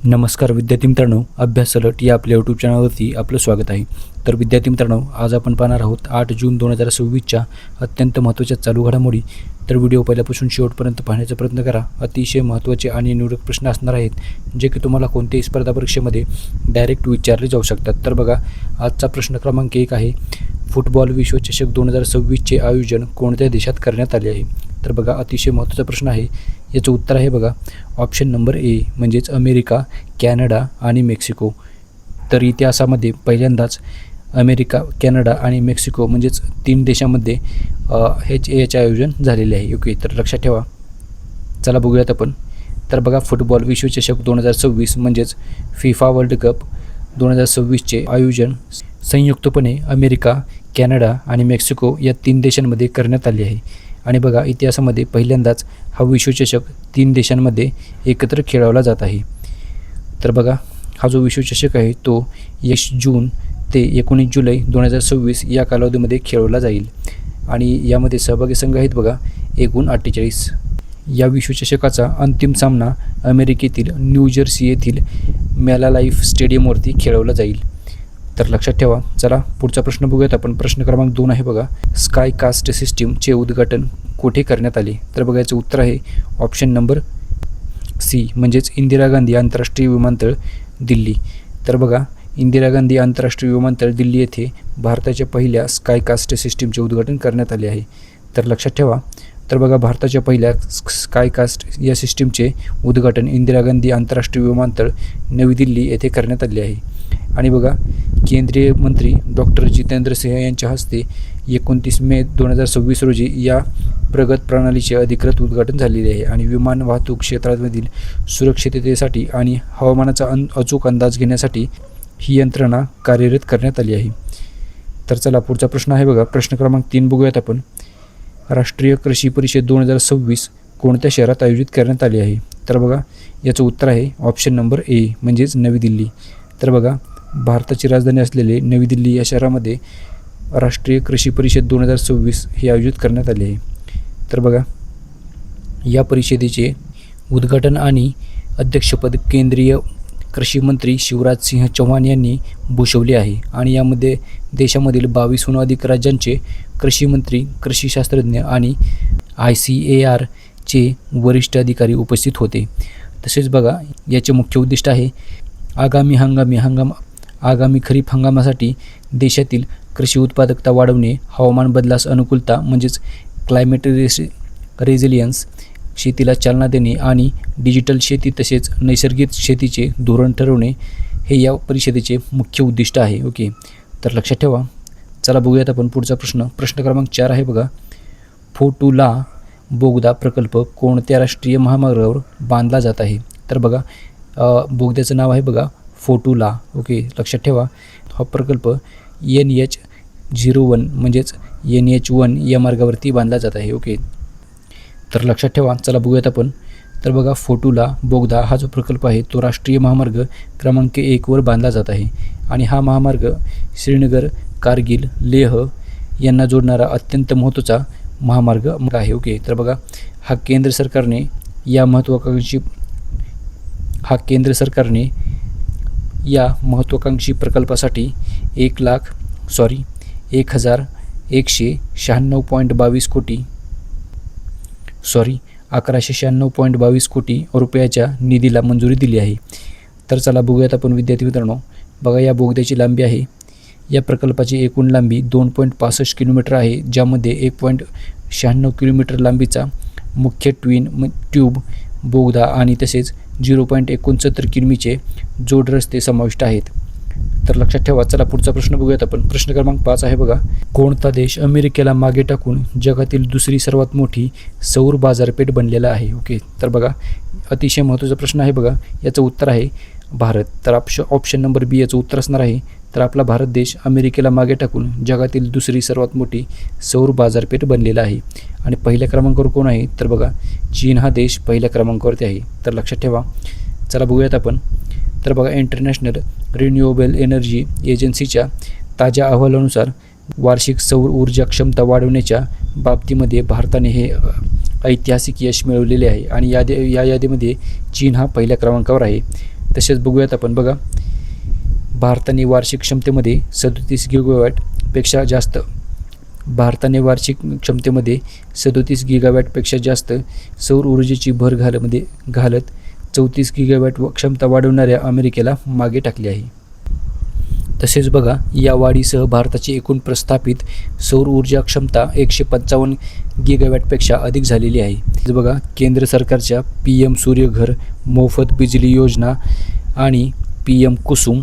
नमस्कार विद्यार्थी मित्रांनो, अभ्यास अलर्ट या आपल्या यूट्यूब चॅनलवरती आपलं स्वागत आहे. तर विद्यार्थी मित्रांनो, आज आपण पाहणार आहोत 8 जून 2026च्या अत्यंत महत्त्वाच्या चालू घडामोडी. तर व्हिडिओ पहिल्यापासून शेवटपर्यंत पाहण्याचा प्रयत्न करा. अतिशय महत्त्वाचे आणि निवडक प्रश्न असणार आहेत जे की तुम्हाला कोणत्याही स्पर्धा परीक्षेमध्ये डायरेक्ट विचारले जाऊ शकतात. तर बघा, आजचा प्रश्न क्रमांक 1 आहे, फुटबॉल विश्वचषक 2026चे आयोजन कोणत्या देशात करण्यात आले आहे? तर बघा, अतिशय महत्त्वाचा प्रश्न आहे. याचं उत्तर आहे बघा ऑप्शन नंबर ए म्हणजेच अमेरिका, कॅनडा आणि मेक्सिको. तर इतिहासामध्ये पहिल्यांदाच अमेरिका, कॅनडा आणि मेक्सिको म्हणजेच 3 देशांमध्ये याचे आयोजन झालेले आहे. ओके, तर लक्षात ठेवा. चला बघूयात आपण. तर बघा, फुटबॉल विश्वचषक 2026 म्हणजेच फिफा वर्ल्ड कप 2026चे आयोजन संयुक्तपणे अमेरिका, कॅनडा आणि मेक्सिको या 3 देशांमध्ये करण्यात आले आहे. आणि बघा, इतिहासामध्ये पहिल्यांदाच हा विश्वचषक 3 देशांमध्ये एकत्र खेळवला जात आहे. तर बघा, हा जो विश्वचषक आहे तो 1 जून ते 19 जुलै 2026 या कालावधीमध्ये खेळवला जाईल. आणि यामध्ये सहभागी संघ आहेत बघा एकूण 48. या विश्वचषकाचा अंतिम सामना अमेरिकेतील न्यू जर्सी येथील मेलालाईफ स्टेडियमवरती खेळवला जाईल. तर लक्षात ठेवा. चला पुढचा प्रश्न बघूयात आपण. प्रश्न क्रमांक 2 आहे बघा, स्काय कास्ट सिस्टीमचे उद्घाटन कुठे करण्यात आले? तर बघा, याचं उत्तर आहे ऑप्शन नंबर सी म्हणजेच इंदिरा गांधी आंतरराष्ट्रीय विमानतळ, दिल्ली. तर बघा, इंदिरा गांधी आंतरराष्ट्रीय विमानतळ, दिल्ली येथे भारताच्या पहिल्या स्काय कास्ट सिस्टीमचे उद्घाटन करण्यात आले आहे. तर लक्षात ठेवा. तर बघा, भारताच्या पहिल्या स्काय कास्ट या सिस्टीमचे उद्घाटन इंदिरा गांधी आंतरराष्ट्रीय विमानतळ, नवी दिल्ली येथे करण्यात आले आहे. आणि बघा, केंद्रीय मंत्री डॉक्टर जितेंद्र सिंह यांच्या हस्ते 29 मे 2026 रोजी या प्रगत प्रणालीचे अधिकृत उद्घाटन झालेले आहे. आणि विमान वाहतूक क्षेत्रामधील सुरक्षिततेसाठी आणि हवामानाचा अचूक अंदाज घेण्यासाठी ही यंत्रणा कार्यरत करण्यात आली आहे. तर चला पुढचा प्रश्न आहे बघा, प्रश्न क्रमांक 3 बघूयात आपण. राष्ट्रीय कृषी परिषद 2026 कोणत्या शहरात आयोजित करण्यात आली आहे? तर बघा, याचं उत्तर आहे ऑप्शन नंबर ए म्हणजेच नवी दिल्ली. तर बघा, भारताची राजधानी असलेले नवी दिल्ली या शहरामध्ये राष्ट्रीय कृषी परिषद 2026 हे आयोजित करण्यात आले आहे. तर बघा, या परिषदेचे उद्घाटन आणि अध्यक्षपद केंद्रीय कृषी मंत्री शिवराज सिंह चौहान यांनी भूषवले आहे. आणि यामध्ये देशामधील 22हून अधिक राज्यांचे कृषी मंत्री, कृषी शास्त्रज्ञ आणि ICARचे वरिष्ठ अधिकारी उपस्थित होते. तसेच बघा, याचे मुख्य उद्दिष्ट आहे आगामी खरीप हंगामासाठी देशातील कृषी उत्पादकता वाढवणे, हवामान बदलास अनुकूलता म्हणजेच क्लायमेट रेझिलियन्स, शेतीला चालना देणे आणि डिजिटल शेती तसेच नैसर्गिक शेतीचे धोरण ठरवणे हे या परिषदेचे मुख्य उद्दिष्ट आहे. ओके, तर लक्षात ठेवा. चला बघूयात आपण पुढचा प्रश्न. प्रश्न क्रमांक 4 आहे बघा, फोटुला बोगदा प्रकल्प कोणत्या राष्ट्रीय महामार्गावर बांधला जात आहे? तर बघा, बोगद्याचं नाव आहे बघा फोटुला. ओके, लक्षात ठेवा. हा प्रकल्प NH01 म्हणजेच NH1 या मार्गावरती बांधला जात आहे. ओके, तर लक्षात ठेवा. चला बघूयात आपण. तर बघा, फोटुला बोगदा हा जो प्रकल्प आहे तो राष्ट्रीय महामार्ग क्रमांक 1 वर बांधला जात आहे. आणि हा महामार्ग श्रीनगर, कारगिल, लेह यांना जोडणारा अत्यंत महत्त्वाचा महामार्ग आहे. ओके, तर बघा, हा केंद्र सरकारने या महत्त्वाकांक्षी प्रकल्पासाठी 1196.22 कोटी रुपयाच्या निधीला मंजुरी दिली आहे. तर चला बघूयात आपण विद्यार्थी मित्रांनो. बघा, या बोगद्याची लांबी आहे, या प्रकल्पाची एकूण लांबी 2.65 किलोमीटर आहे, ज्यामध्ये 1.96 किलोमीटर लांबीचा मुख्य ट्यूब बोगदा आणि तसेच 0.69 किमीचे जोड रस्ते समाविष्ट आहेत. तर लक्षात ठेवा. चला पुढचा प्रश्न बघूयात आपण. प्रश्न क्रमांक 5 आहे बघा, कोणता देश अमेरिकेला मागे टाकून जगातील दुसरी सर्वात मोठी सौर बाजारपेठ बनलेला आहे? ओके, तर बघा, अतिशय महत्त्वाचा प्रश्न आहे बघा. याचं उत्तर आहे भारत. तर ऑप्शन नंबर बी याचं उत्तर असणार आहे. तर आपला भारत देश अमेरिकेला मागे टाकून जगातील दुसरी सर्वात मोठी सौर बाजारपेठ बनलेला आहे. आणि पहिल्या क्रमांकावर कोण आहे? तर बघा, चीन हा देश पहिल्या क्रमांकावरती आहे. तर लक्षात ठेवा. चला बघूयात आपण. तर बघा, इंटरनॅशनल रिन्युएबल एनर्जी एजन्सीच्या ताज्या अहवालानुसार वार्षिक सौर ऊर्जा क्षमता वाढवण्याच्या बाबतीमध्ये भारताने हे ऐतिहासिक यश मिळवलेले आहे आणि या यादीमध्ये चीन हा पहिल्या क्रमांकावर आहे. तसेच बघूयात आपण बघा, भारताने वार्षिक क्षमतेमध्ये 37 गिगावॅटपेक्षा जास्त भारताने वार्षिक क्षमतेमध्ये 37 गिगावॅटपेक्षा जास्त सौर ऊर्जेची भर घालत 34 गिगावॅट क्षमता वाढवणाऱ्या अमेरिकेला मागे टाकले आहे. तसेच बघा, या वाढीसह भारताची एकूण प्रस्थापित सौर ऊर्जा क्षमता 155 गिगावॅटपेक्षा अधिक झालेली आहे. बघा, केंद्र सरकारच्या PM सूर्यघर मोफत बिजली योजना आणि PM कुसुम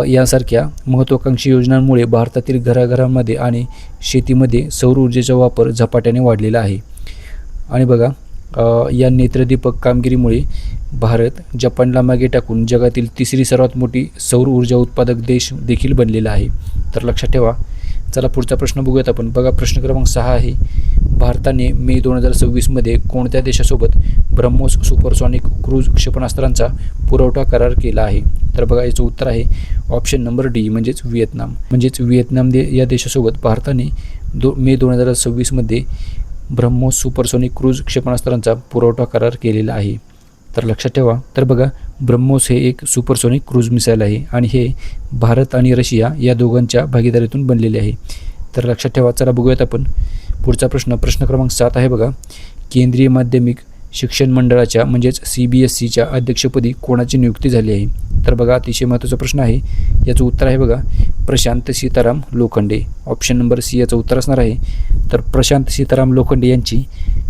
यासारख्या महत्त्वाकांक्षी योजनांमुळे भारतातील घराघरांमध्ये आणि शेतीमध्ये सौर ऊर्जेचा वापर झपाट्याने वाढलेला आहे. आणि बघा, या नेत्रदीपक कामगिरीमुळे भारत जपानला मागे टाकून जगातील तिसरी सर्वात मोठी सौर ऊर्जा उत्पादक देश देखील बनलेला आहे. तर लक्षात ठेवा. चला पुढचा प्रश्न बघूयात आपण. बघा, प्रश्न क्रमांक 6 आहे, भारताने मे 2026मध्ये कोणत्या देशासोबत ब्रह्मोस सुपरसॉनिक क्रूज क्षेपणास्त्रांचा पुरवठा करार केला आहे? तर बघा, याचं उत्तर आहे ऑप्शन नंबर डी म्हणजेच व्हिएतनाम या देशासोबत भारताने मे 2026मध्ये ब्रह्मोस सुपरसॉनिक क्रूज क्षेपणास्त्रांचा पुरवठा करार केलेला आहे. तर लक्षात ठेवा. तर बघा, ब्रह्मोस हे एक सुपरसॉनिक क्रूज मिसाईल आहे आणि हे भारत आणि रशिया या दोघांच्या भागीदारीतून बनलेले आहे. तर लक्षात ठेवा. चला बघूयात आपण पुढचा प्रश्न क्रमांक 7 आहे बघा, केंद्रीय माध्यमिक शिक्षण मंडळाच्या म्हणजेच CBSEच्या अध्यक्षपदी कोणाची नियुक्ती झाली आहे? तर बघा, अतिशय महत्त्वाचा प्रश्न आहे. याचं उत्तर आहे बघा Prashant Sitaram Lokhande. Option number C याचं उत्तर असणार आहे. तर प्रशांत सीताराम लोखंडे यांची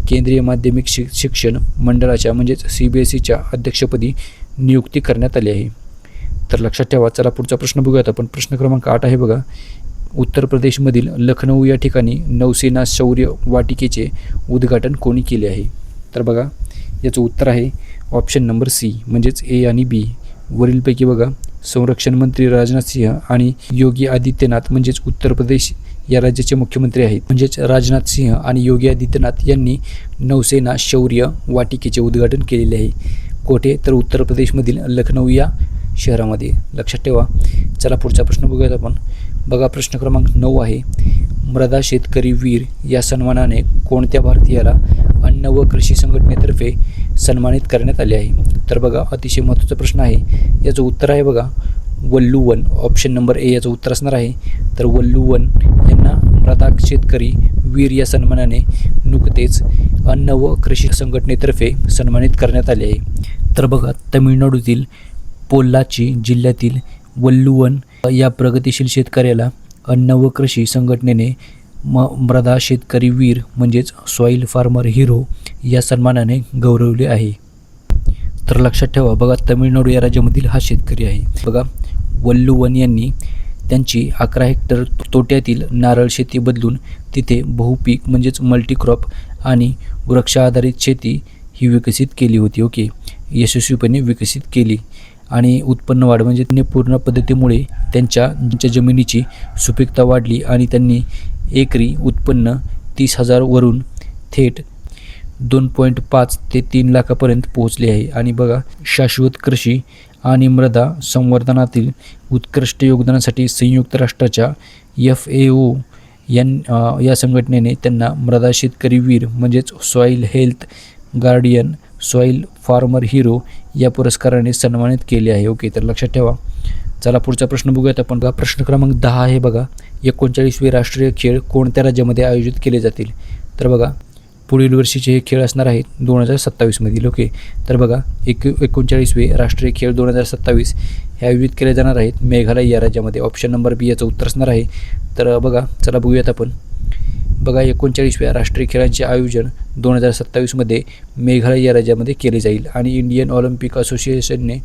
केंद्रीय माध्यमिक शिक्षण मंडळाच्या म्हणजेच CBSEच्या अध्यक्षपदी नियुक्ती करण्यात आली आहे. तर लक्षात ठेवा. चला पुढचा प्रश्न बघूयात आपण. प्रश्न क्रमांक 8 आहे बघा, उत्तर प्रदेशमधील लखनौ या ठिकाणी नौसेना शौर्य वाटिकेचे उद्घाटन कोणी केले आहे? तर बघा, याचं उत्तर आहे ऑप्शन नंबर सी म्हणजेच A आणि B. वरीलपैकी बघा, संरक्षण मंत्री राजनाथ सिंह आणि योगी आदित्यनाथ म्हणजेच उत्तर प्रदेश या राज्याचे मुख्यमंत्री आहेत. म्हणजेच राजनाथ सिंह आणि योगी आदित्यनाथ यांनी नौसेना शौर्य वाटिकेचे उद्घाटन केलेले आहे. कोठे? तर उत्तर प्रदेशमधील लखनौ या शहरामध्ये. लक्षात ठेवा. चला पुढचा प्रश्न बघूयात आपण. बघा, प्रश्न क्रमांक 9 आहे, मृदा शेतकरी वीर या सन्मानाने कोणत्या भारतीयाला अन्न व कृषी संघटनेतर्फे सन्मानित करण्यात आले आहे? तर बघा, अतिशय महत्त्वाचा प्रश्न आहे. याचं उत्तर आहे बघा वल्लू वन. ऑप्शन नंबर ए याचं उत्तर असणार आहे. तर वल्लू वन यांना मृदा शेतकरी वीर या सन्मानाने नुकतेच अन्न व कृषी संघटनेतर्फे सन्मानित करण्यात आले आहे. तर बघा, तामिळनाडूतील पोल्लाची जिल्ह्यातील वल्लूवन या प्रगतिशील शेतकऱ्याला अन्न व कृषी संघटनेने मृदा शेतकरी वीर म्हणजेच सॉईल फार्मर हिरो या सन्मानाने गौरवले आहे. तर लक्षात ठेवा. बघा, तामिळनाडू या राज्यामधील हा शेतकरी आहे. बघा, वल्लूवन यांनी त्यांची 11 हेक्टर तोट्यातील नारळ शेती बदलून तिथे बहुपीक म्हणजेच मल्टीक्रॉप आणि वृक्ष आधारित शेती ही विकसित केली होती. ओके, यशस्वीपणे विकसित केली आणि उत्पन्न वाढ म्हणजे पूर्ण पद्धतीमुळे त्यांच्या जमिनीची सुपीकता वाढली आणि त्यांनी एकरी उत्पन्न 30,000 वरून थेट 2.5 ते 3 लाखापर्यंत पोहोचले आहे. आणि बघा, शाश्वत कृषी आणि मृदा संवर्धनातील उत्कृष्ट योगदानासाठी संयुक्त राष्ट्राच्या FAO या संघटनेने त्यांना मृदा शेतकरी वीर म्हणजेच soil health guardian soil farmer hero या पुरस्काराने सन्मानित केले आहे. ओके, तर लक्षात ठेवा. चला पुढचा प्रश्न बघूयात आपण. बघा, प्रश्न क्रमांक 10 आहे बघा, 39वे राष्ट्रीय खेळ कोणत्या राज्यामध्ये आयोजित केले जातील? तर बघा, पुढील वर्षीचे हे खेळ असणार आहेत 2027मधील. ओके, तर बघा, 39वे राष्ट्रीय खेळ 2027 हे आयोजित केले जाणार आहेत मेघालय या राज्यामध्ये. ऑप्शन नंबर बी याचं उत्तर असणार आहे. तर बघा, चला बघूयात आपण. बघा, 39व्या राष्ट्रीय खेळांचे आयोजन 2027मध्ये मेघालय या राज्यामध्ये केले जाईल आणि इंडियन ऑलिम्पिक असोसिएशनने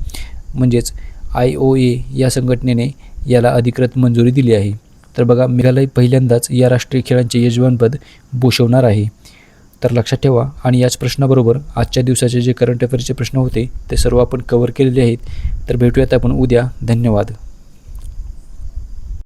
म्हणजेच IOA या संघटनेने याला अधिकृत मंजुरी दिली आहे. तर बघा, मेघालय पहिल्यांदाच या राष्ट्रीय खेळांचे यजमानपद भूषवणार आहे. तर लक्षात ठेवा. आणि याच प्रश्नाबरोबर आजच्या दिवसाचे जे करंट अफेअर्सचे प्रश्न होते ते सर्व आपण कव्हर केलेले आहेत. तर भेटूयात आपण उद्या. धन्यवाद.